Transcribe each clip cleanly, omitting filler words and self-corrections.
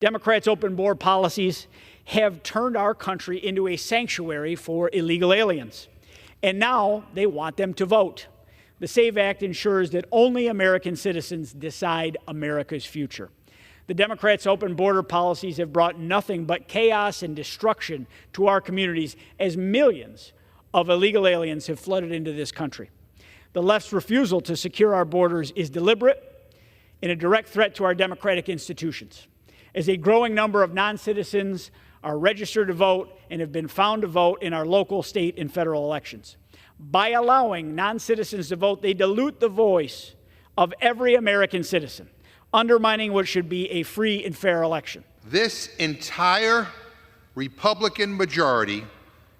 Democrats' open border policies have turned our country into a sanctuary for illegal aliens, and now they want them to vote. The SAVE Act ensures that only American citizens decide America's future. The Democrats' open border policies have brought nothing but chaos and destruction to our communities as millions of illegal aliens have flooded into this country. The left's refusal to secure our borders is deliberate and a direct threat to our democratic institutions, as a growing number of non-citizens are registered to vote and have been found to vote in our local, state, and federal elections. By allowing non-citizens to vote, they dilute the voice of every American citizen, undermining what should be a free and fair election. This entire Republican majority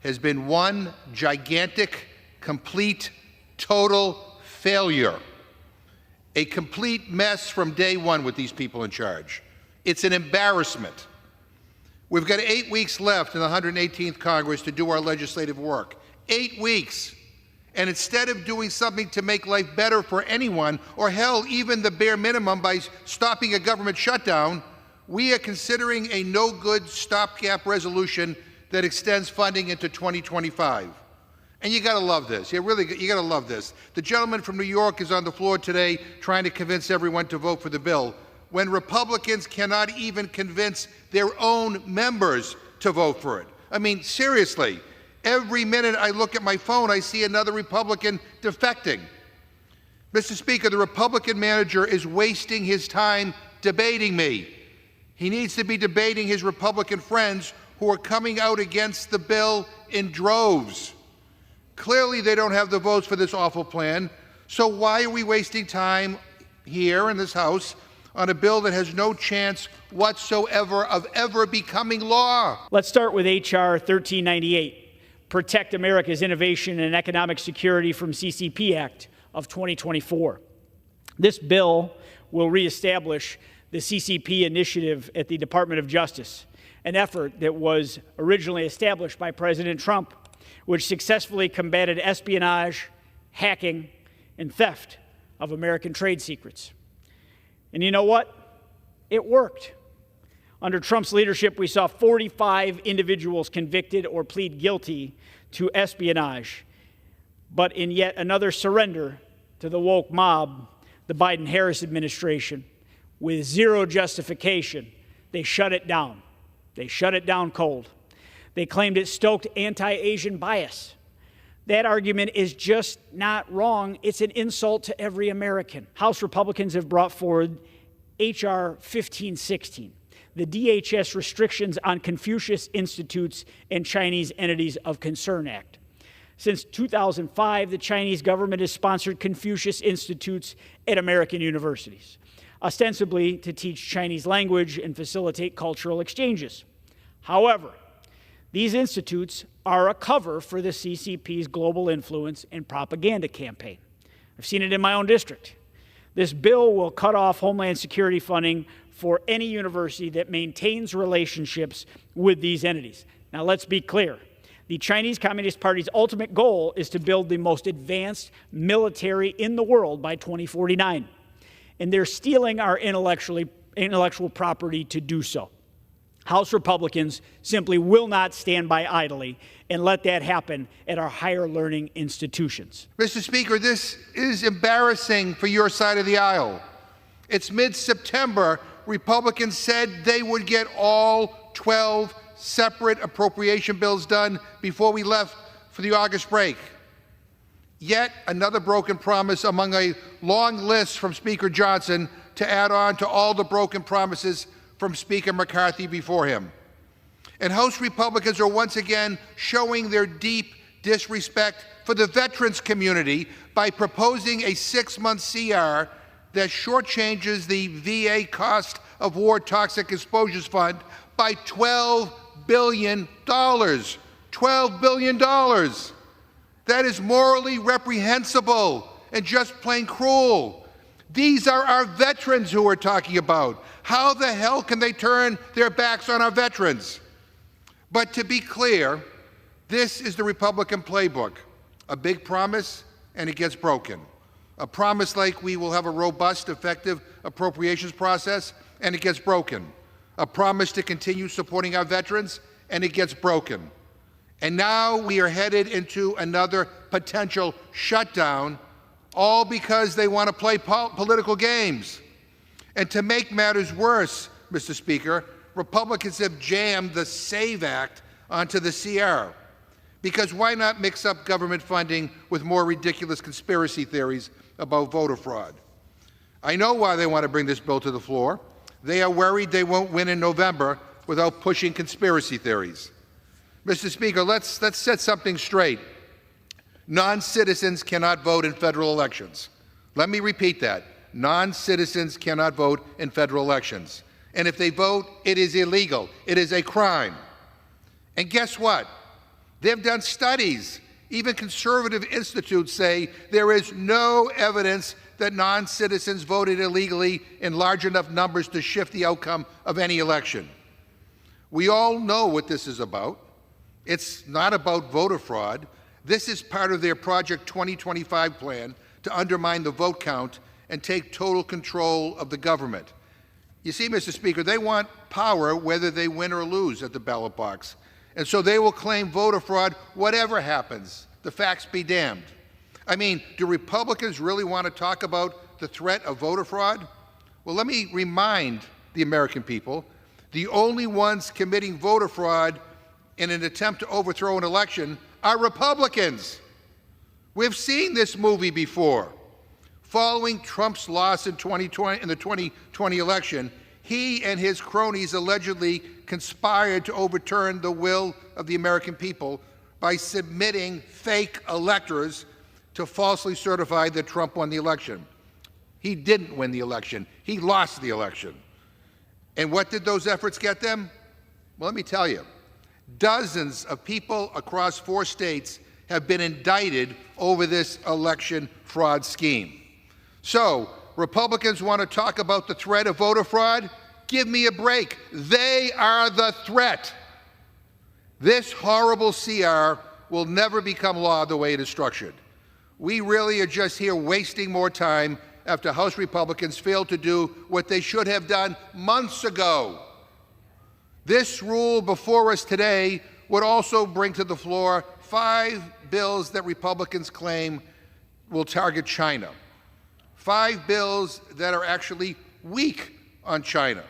has been one gigantic, complete, total failure. A complete mess from day one with these people in charge. It's an embarrassment. We've got 8 weeks left in the 118th Congress to do our legislative work. 8 weeks. And instead of doing something to make life better for anyone, or hell, even the bare minimum by stopping a government shutdown, we are considering a no-good stopgap resolution that extends funding into 2025. And you gotta love this. You gotta love this. The gentleman from New York is on the floor today trying to convince everyone to vote for the bill, when Republicans cannot even convince their own members to vote for it. I mean, seriously. Every minute I look at my phone, I see another Republican defecting. Mr. Speaker, the Republican manager is wasting his time debating me. He needs to be debating his Republican friends who are coming out against the bill in droves. Clearly, they don't have the votes for this awful plan, so why are we wasting time here in this House on a bill that has no chance whatsoever of ever becoming law? Let's start with H.R. 1398. Protect America's Innovation and Economic Security from CCP Act of 2024. This bill will reestablish the CCP initiative at the Department of Justice, an effort that was originally established by President Trump, which successfully combated espionage, hacking, and theft of American trade secrets. And you know what? It worked. Under Trump's leadership, we saw 45 individuals convicted or plead guilty to espionage. But in yet another surrender to the woke mob, the Biden-Harris administration, with zero justification, they shut it down. They shut it down cold. They claimed it stoked anti-Asian bias. That argument is just not wrong. It's an insult to every American. House Republicans have brought forward H.R. 1516. The DHS Restrictions on Confucius Institutes and Chinese Entities of Concern Act. Since 2005, the Chinese government has sponsored Confucius Institutes at American universities, ostensibly to teach Chinese language and facilitate cultural exchanges. However, these institutes are a cover for the CCP's global influence and propaganda campaign. I've seen it in my own district. This bill will cut off Homeland Security funding for any university that maintains relationships with these entities. Now, let's be clear. The Chinese Communist Party's ultimate goal is to build the most advanced military in the world by 2049. And they're stealing our intellectual property to do so. House Republicans simply will not stand by idly and let that happen at our higher learning institutions. Mr. Speaker, this is embarrassing for your side of the aisle. It's mid-September. Republicans said they would get all 12 separate appropriation bills done before we left for the August break. Yet another broken promise among a long list from Speaker Johnson to add on to all the broken promises from Speaker McCarthy before him. And House Republicans are once again showing their deep disrespect for the veterans community by proposing a 6-month CR that shortchanges the VA cost of war toxic exposures fund by $12 billion. $12 billion. That is morally reprehensible and just plain cruel. These are our veterans who we're talking about. How the hell can they turn their backs on our veterans? But to be clear, this is the Republican playbook. A big promise, and it gets broken. A promise like we will have a robust, effective appropriations process, and it gets broken. a promise to continue supporting our veterans, and it gets broken. And now we are headed into another potential shutdown, all because they want to play political games. And to make matters worse, Mr. Speaker, Republicans have jammed the SAVE Act onto the CR. Because why not mix up government funding with more ridiculous conspiracy theories about voter fraud? I know why they want to bring this bill to the floor. They are worried they won't win in November without pushing conspiracy theories. Mr. Speaker, let's set something straight. Non-citizens cannot vote in federal elections. Let me repeat that. Non-citizens cannot vote in federal elections. And if they vote, it is illegal. It is a crime. And guess what? They've done studies. Even conservative institutes say there is no evidence that non-citizens voted illegally in large enough numbers to shift the outcome of any election. We all know what this is about. It's not about voter fraud. This is part of their Project 2025 plan to undermine the vote count and take total control of the government. You see, Mr. Speaker, they want power whether they win or lose at the ballot box. And so they will claim voter fraud whatever happens. The facts be damned. I mean, do Republicans really want to talk about the threat of voter fraud? Well, let me remind the American people, the only ones committing voter fraud in an attempt to overthrow an election are Republicans. We've seen this movie before. Following Trump's loss in the 2020 election, he and his cronies allegedly conspired to overturn the will of the American people by submitting fake electors to falsely certify that Trump won the election. He didn't win the election. He lost the election. And what did those efforts get them? Well, let me tell you. Dozens of people across 4 states have been indicted over this election fraud scheme. So, Republicans want to talk about the threat of voter fraud? Give me a break. They are the threat. This horrible CR will never become law the way it is structured. We really are just here wasting more time after House Republicans failed to do what they should have done months ago. This rule before us today would also bring to the floor 5 bills that Republicans claim will target China. 5 bills that are actually weak on China.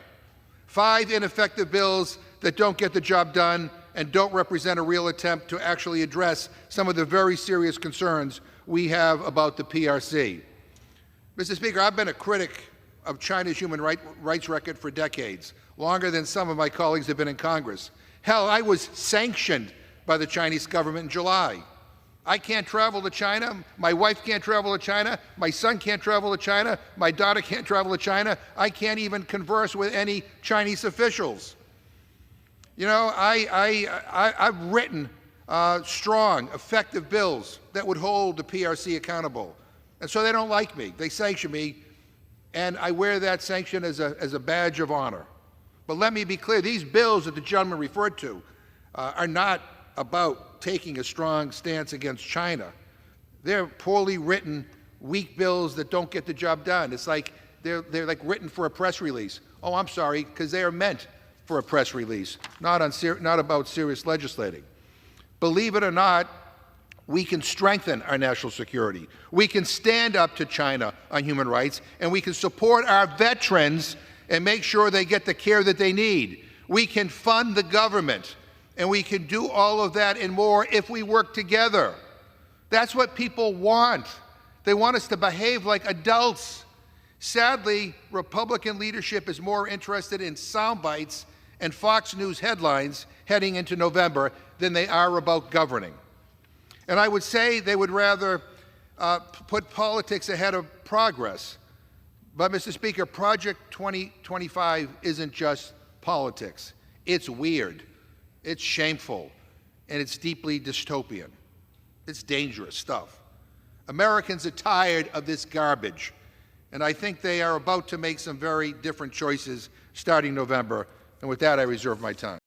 5 ineffective bills that don't get the job done and don't represent a real attempt to actually address some of the very serious concerns we have about the PRC. Mr. Speaker, I've been a critic of China's human rights record for decades, longer than some of my colleagues have been in Congress. Hell, I was sanctioned by the Chinese government in July. I can't travel to China. My wife can't travel to China. My son can't travel to China. My daughter can't travel to China. I can't even converse with any Chinese officials. You know, I've written strong, effective bills that would hold the PRC accountable. And so they don't like me. They sanction me, and I wear that sanction as a badge of honor. But let me be clear, these bills that the gentleman referred to are not about taking a strong stance against China. They're poorly written, weak bills that don't get the job done. It's like they're like written for a press release. Oh, I'm sorry, because they are meant for a press release, not about serious legislating. Believe it or not, we can strengthen our national security. We can stand up to China on human rights, and we can support our veterans and make sure they get the care that they need. We can fund the government, and we can do all of that and more if we work together. That's what people want. They want us to behave like adults. Sadly, Republican leadership is more interested in sound bites and Fox News headlines heading into November than they are about governing. And I would say they would rather put politics ahead of progress. But, Mr. Speaker, Project 2025 isn't just politics. It's weird, it's shameful, and it's deeply dystopian. It's dangerous stuff. Americans are tired of this garbage, and I think they are about to make some very different choices starting November. And with that, I reserve my time.